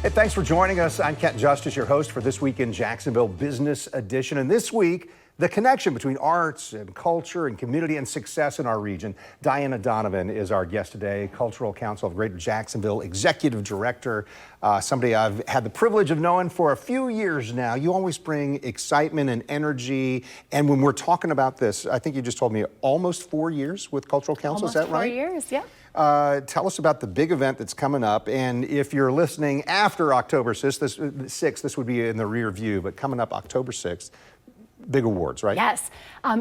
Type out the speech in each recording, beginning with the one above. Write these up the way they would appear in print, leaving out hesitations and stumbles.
Hey, thanks for joining us. I'm Kent Justice, your host for This Week in Jacksonville Business Edition. And this week, the connection between arts and culture and community and success in our region. Diana Donovan is our guest today, Cultural Council of Greater Jacksonville Executive Director, somebody I've had the privilege of knowing for a few years now. You always bring excitement and energy. And when we're talking about this, I think you just told me almost 4 years with Cultural Council, is that right? Almost 4 years, yeah. Tell us about the big event that's coming up, and if you're listening after October 6th, this would be in the rear view, but coming up October 6th, big awards, right? Yes.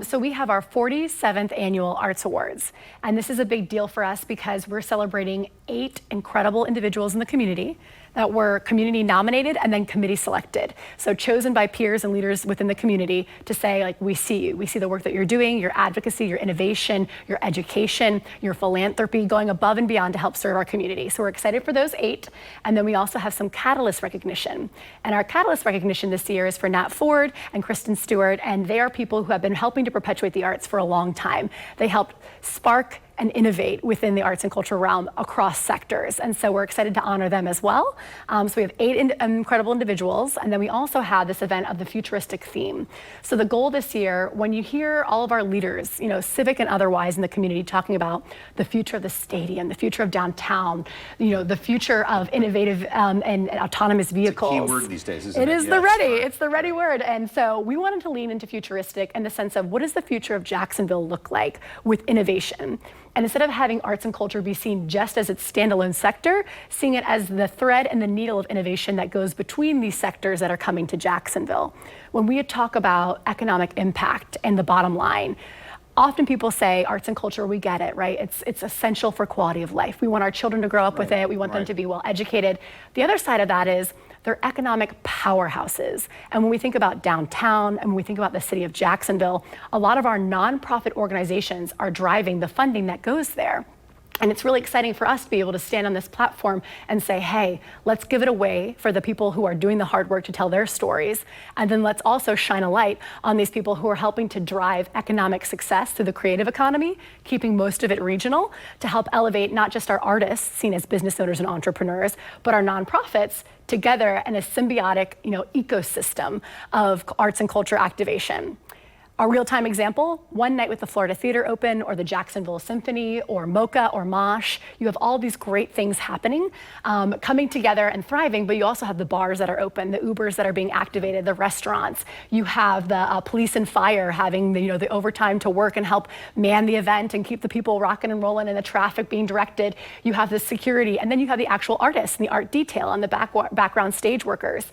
So we have our 47th Annual Arts Awards, and this is a big deal for us because we're celebrating 8 incredible individuals in the community that were community nominated and then committee selected. So chosen by peers and leaders within the community to say, like, we see you. We see the work that you're doing, your advocacy, your innovation, your education, your philanthropy, going above and beyond to help serve our community. So we're excited for those 8. And then we also have some Catalyst recognition. And our Catalyst recognition this year is for Nat Ford and Kristen Stewart, and they are people who have been helping to perpetuate the arts for a long time. They helped spark and innovate within the arts and culture realm across sectors. And so we're excited to honor them as well. So we have 8 incredible individuals, and then we also have this event of the futuristic theme. So the goal this year, when you hear all of our leaders, civic and otherwise in the community talking about the future of the stadium, the future of downtown, the future of innovative and autonomous vehicles. It's a key word these days, isn't it? It is the ready. It's the ready word. And so we wanted to lean into futuristic in the sense of what does the future of Jacksonville look like with innovation? And instead of having arts and culture be seen just as its standalone sector, seeing it as the thread and the needle of innovation that goes between these sectors that are coming to Jacksonville. When we talk about economic impact and the bottom line, often people say arts and culture, we get it, right? It's essential for quality of life. We want our children to grow up with it. We want them to be well educated. The other side of that is they're economic powerhouses. And when we think about downtown and when we think about the city of Jacksonville, a lot of our nonprofit organizations are driving the funding that goes there. And it's really exciting for us to be able to stand on this platform and say, hey, let's give it away for the people who are doing the hard work to tell their stories. And then let's also shine a light on these people who are helping to drive economic success through the creative economy, keeping most of it regional to help elevate not just our artists, seen as business owners and entrepreneurs, but our nonprofits together in a symbiotic, ecosystem of arts and culture activation. A real-time example, one night with the Florida Theater Open or the Jacksonville Symphony or MoCA or Mosh, you have all these great things happening, coming together and thriving, but you also have the bars that are open, the Ubers that are being activated, the restaurants. You have the police and fire having the overtime to work and help man the event and keep the people rocking and rolling and the traffic being directed. You have the security, and then you have the actual artists and the art detail and the background stage workers.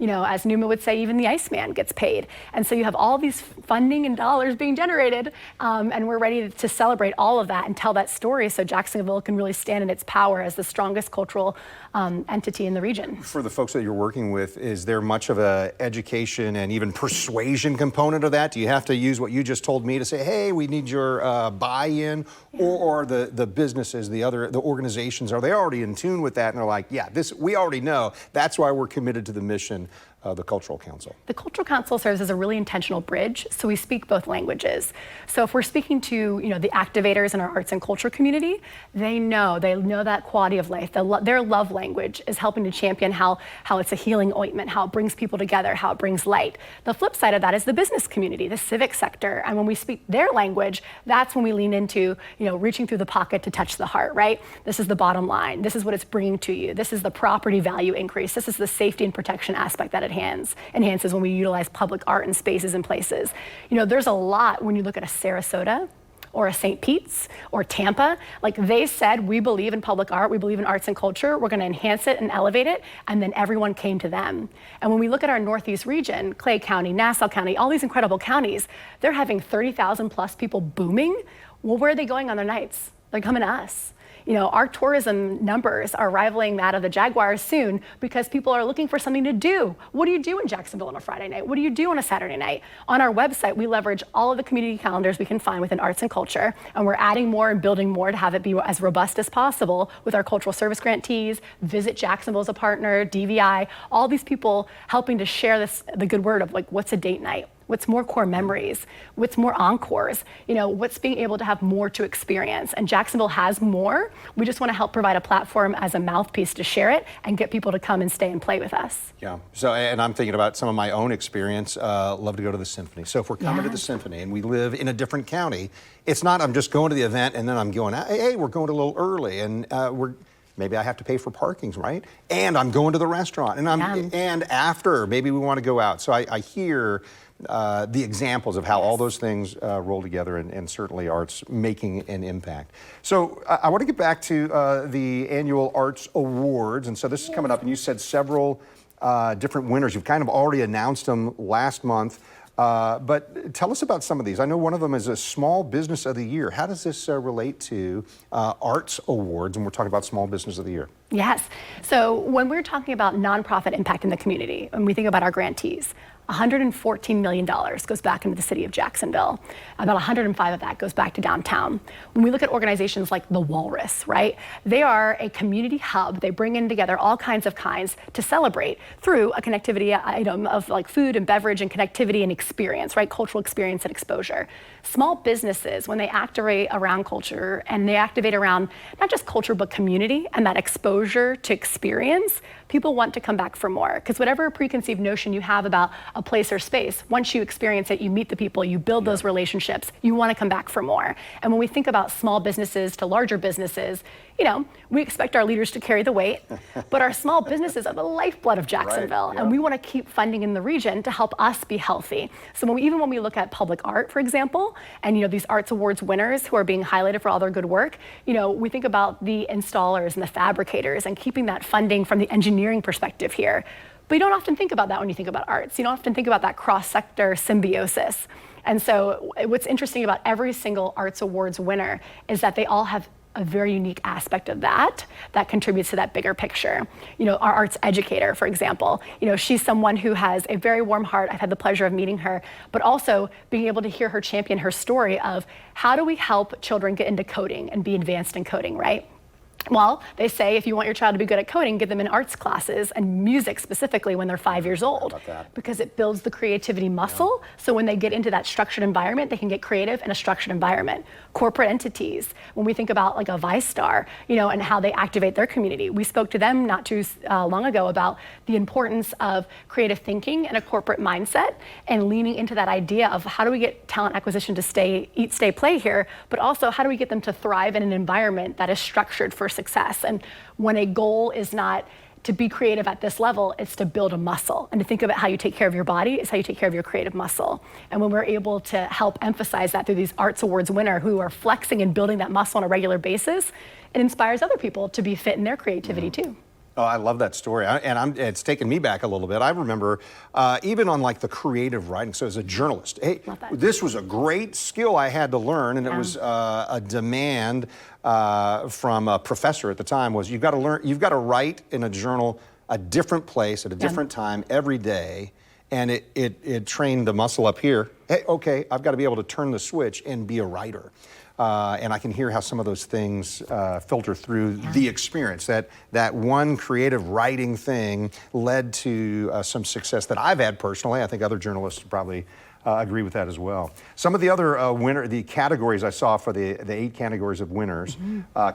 As Numa would say, even the Iceman gets paid. And so you have all these funding and dollars being generated, and we're ready to celebrate all of that and tell that story so Jacksonville can really stand in its power as the strongest cultural entity in the region. For the folks that you're working with, is there much of a education and even persuasion component of that? Do you have to use what you just told me to say, hey, we need your buy-in? Yeah. Or the businesses, the organizations, are they already in tune with that and they're like, yeah, we already know, that's why we're committed to the mission? The Cultural Council. The Cultural Council serves as a really intentional bridge, so we speak both languages. So if we're speaking to the activators in our arts and culture community, they know that quality of life. Their love language is helping to champion how it's a healing ointment, how it brings people together, how it brings light. The flip side of that is the business community, the civic sector, and when we speak their language, that's when we lean into reaching through the pocket to touch the heart, right? This is the bottom line. This is what it's bringing to you. This is the property value increase. This is the safety and protection aspect that it enhances when we utilize public art and spaces and places. There's a lot when you look at a Sarasota or a St. Pete's or Tampa, like they said, we believe in public art, we believe in arts and culture, we're gonna enhance it and elevate it, and then everyone came to them. And when we look at our Northeast region, Clay County, Nassau County, all these incredible counties, they're having 30,000 plus people booming. Well, where are they going on their nights? They're coming to us. Our tourism numbers are rivaling that of the Jaguars soon because people are looking for something to do. What do you do in Jacksonville on a Friday night? What do you do on a Saturday night? On our website, we leverage all of the community calendars we can find within arts and culture, and we're adding more and building more to have it be as robust as possible with our cultural service grantees, Visit Jacksonville as a partner, DVI, all these people helping to share the good word of what's a date night? What's more core memories? What's more encores? What's being able to have more to experience? And Jacksonville has more. We just want to help provide a platform as a mouthpiece to share it and get people to come and stay and play with us. Yeah. So, and I'm thinking about some of my own experience. Love to go to the symphony. So if we're coming to the symphony and we live in a different county, it's not I'm just going to the event and then I'm going, hey, we're going a little early, and maybe I have to pay for parkings, right? And I'm going to the restaurant, and after maybe we want to go out. So I hear the examples of how all those things roll together, and certainly art's making an impact. So I want to get back to the annual Arts Awards, and so this is coming up, and you said several different winners. You've kind of already announced them last month. But tell us about some of these. I know one of them is a Small Business of the Year. How does this relate to Arts Awards, and we're talking about Small Business of the Year? Yes. So when we're talking about nonprofit impact in the community, and we think about our grantees, $114 million goes back into the city of Jacksonville. About 105 of that goes back to downtown. When we look at organizations like the Walrus, right? They are a community hub. They bring in together all kinds to celebrate through a connectivity item of like food and beverage and connectivity and experience, right? Cultural experience and exposure. Small businesses, when they activate around culture and they activate around not just culture, but community and that exposure to experience, people want to come back for more. Because whatever preconceived notion you have about a place or space, once you experience it, you meet the people, you build those relationships, you want to come back for more. And when we think about small businesses to larger businesses, we expect our leaders to carry the weight, but our small businesses are the lifeblood of Jacksonville, and we want to keep funding in the region to help us be healthy. So even when we look at public art, for example, and these Arts Awards winners who are being highlighted for all their good work, we think about the installers and the fabricators and keeping that funding from the engineering perspective here. But you don't often think about that when you think about arts. You don't often think about that cross-sector symbiosis. And so what's interesting about every single Arts Awards winner is that they all have a very unique aspect of that contributes to that bigger picture. Our arts educator, for example, she's someone who has a very warm heart. I've had the pleasure of meeting her, but also being able to hear her champion her story of how do we help children get into coding and be advanced in coding, right? Well, they say if you want your child to be good at coding, get them in arts classes and music specifically when they're 5 years old, because it builds the creativity muscle. So when they get into that structured environment, they can get creative in a structured environment. Corporate entities, when we think about like a Vice Star, and how they activate their community, we spoke to them not too long ago about the importance of creative thinking and a corporate mindset and leaning into that idea of how do we get talent acquisition to eat, stay, play here, but also how do we get them to thrive in an environment that is structured for success. And when a goal is not to be creative at this level, it's to build a muscle. And to think about how you take care of your body is how you take care of your creative muscle. And when we're able to help emphasize that through these Arts Awards winner who are flexing and building that muscle on a regular basis, it inspires other people to be fit in their creativity too. Oh, I love that story, it's taken me back a little bit. I remember even on like the creative writing. So as a journalist, hey, this was a great skill I had to learn, and it was a demand from a professor at the time was you've got to write in a journal a different place at a different time every day, and it trained the muscle up here. Hey, okay, I've got to be able to turn the switch and be a writer. And I can hear how some of those things filter through the experience. That one creative writing thing led to some success that I've had personally. I think other journalists probably agree with that as well. Some of the other the categories I saw for the 8 categories of winners: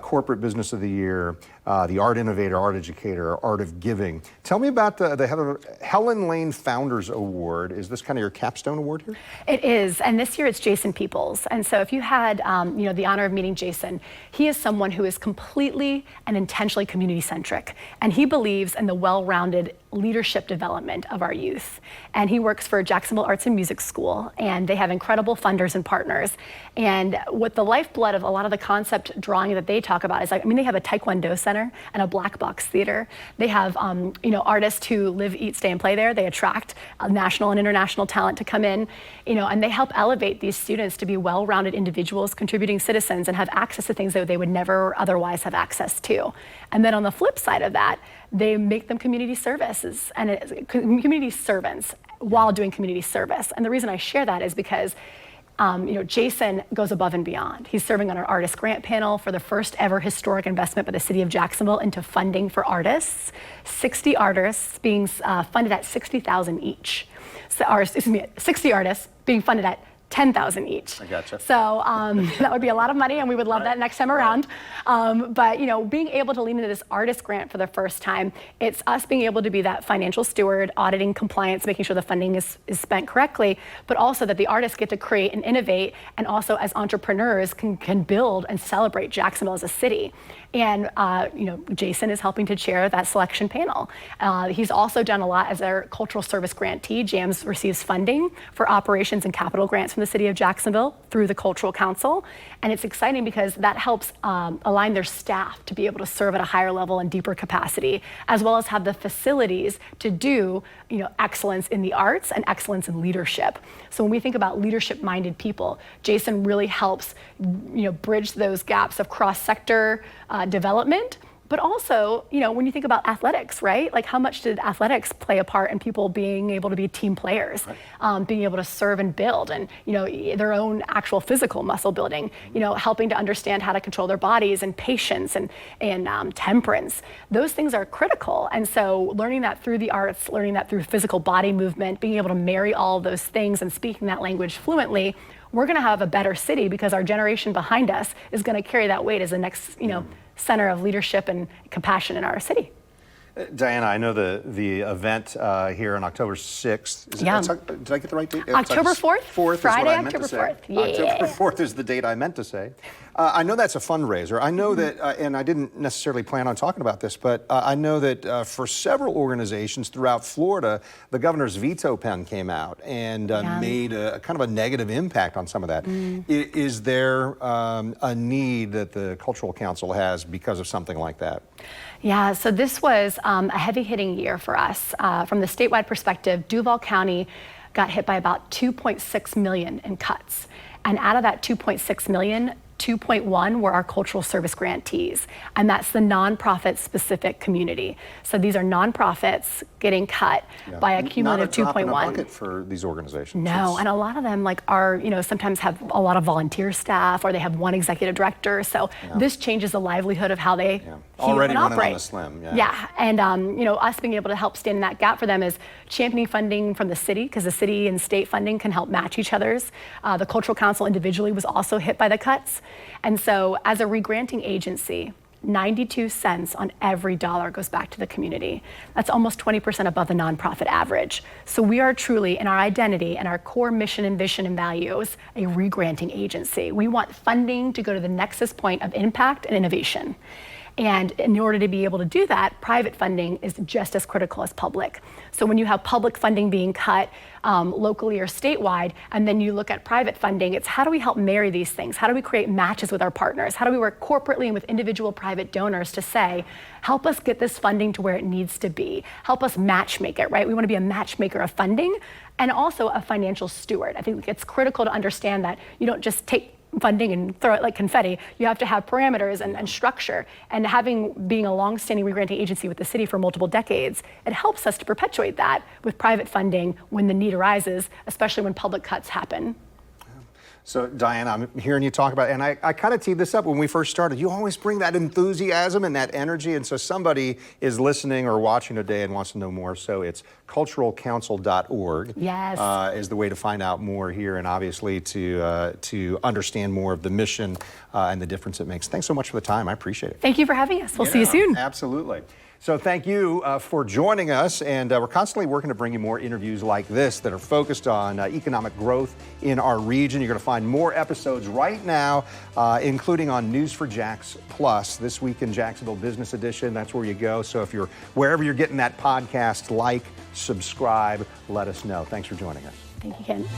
Corporate Business of the Year, the Art Innovator, Art Educator, Art of Giving. Tell me about the Helen Lane Founders Award. Is this kind of your capstone award here? It is, and this year it's Jason Peoples. And so if you had the honor of meeting Jason, he is someone who is completely and intentionally community-centric, and he believes in the well-rounded leadership development of our youth. And he works for Jacksonville Arts and Music School, and they have incredible funders and partners. And what the lifeblood of a lot of the concept drawing that they talk about is, they have a Taekwondo center and a black box theater. They have, artists who live, eat, stay, and play there. They attract national and international talent to come in, and they help elevate these students to be well-rounded individuals, contributing citizens, and have access to things that they would never otherwise have access to. And then on the flip side of that, they make them community services and community servants while doing community service. And the reason I share that is because Jason goes above and beyond. He's serving on our artist grant panel for the first ever historic investment by the city of Jacksonville into funding for artists. 60 artists being funded at $60,000 each. 60 artists being funded at $10,000 each. I gotcha. So that would be a lot of money, and we would love that next time around. But being able to lean into this artist grant for the first time, it's us being able to be that financial steward, auditing compliance, making sure the funding is spent correctly, but also that the artists get to create and innovate, and also as entrepreneurs can build and celebrate Jacksonville as a city. And Jason is helping to chair that selection panel. He's also done a lot as our cultural service grantee. JAMS receives funding for operations and capital grants from the city of Jacksonville through the Cultural Council. And it's exciting because that helps align their staff to be able to serve at a higher level and deeper capacity, as well as have the facilities to do excellence in the arts and excellence in leadership. So when we think about leadership-minded people, Jason really helps bridge those gaps of cross-sector development. But also, when you think about athletics, right? Like, how much did athletics play a part in people being able to be team players, being able to serve and build, and their own actual physical muscle building, helping to understand how to control their bodies and patience and temperance. Those things are critical. And so learning that through the arts, learning that through physical body movement, being able to marry all of those things and speaking that language fluently, we're going to have a better city because our generation behind us is going to carry that weight as the next, center of leadership and compassion in our city. Diana, I know the event here on October 6th. Did I get the right date? October 4th? 4th Friday, is what I meant October to say. 4th. Yeah. October 4th is the date I meant to say. I know that's a fundraiser. I know that, and I didn't necessarily plan on talking about this, but I know that for several organizations throughout Florida, the governor's veto pen came out and made a kind of a negative impact on some of that. Is there a need that the Cultural Council has because of something like that? Yeah, so this was a heavy-hitting year for us. From the statewide perspective, Duval County got hit by about $2.6 million in cuts. And out of that $2.6 million, 2.1 were our cultural service grantees, and that's the nonprofit specific community. So these are nonprofits getting cut by a cumulative 2.1. Not a drop in a bucket for these organizations. No, and a lot of them are sometimes have a lot of volunteer staff, or they have one executive director. So this changes the livelihood of how they already and running operate. on the slim. And us being able to help stand in that gap for them is championing funding from the city, because the city and state funding can help match each other's. The Cultural Council individually was also hit by the cuts. And so as a regranting agency, 92 cents on every dollar goes back to the community. That's almost 20% above the nonprofit average. So we are truly, in our identity and our core mission and vision and values, a regranting agency. We want funding to go to the nexus point of impact and innovation. And in order to be able to do that, private funding is just as critical as public. So when you have public funding being cut locally or statewide, and then you look at private funding, it's how do we help marry these things? How do we create matches with our partners? How do we work corporately and with individual private donors to say, help us get this funding to where it needs to be? Help us matchmake it, right? We want to be a matchmaker of funding and also a financial steward. I think it's critical to understand that you don't just take funding and throw it like confetti. You have to have parameters and structure. And being a long-standing regranting agency with the city for multiple decades, it helps us to perpetuate that with private funding when the need arises, especially when public cuts happen. So, Diana, I'm hearing you talk about, and I kind of teed this up when we first started. You always bring that enthusiasm and that energy, and so somebody is listening or watching today and wants to know more. So it's culturalcouncil.org. Yes. Is the way to find out more here, and obviously to understand more of the mission and the difference it makes. Thanks so much for the time. I appreciate it. Thank you for having us. We'll see you soon. Absolutely. So thank you for joining us, and we're constantly working to bring you more interviews like this that are focused on economic growth in our region. You're going to find more episodes right now, including on News for Jax Plus, This Week in Jacksonville Business Edition. That's where you go. So if you're wherever you're getting that podcast, like, subscribe, let us know. Thanks for joining us. Thank you, Ken.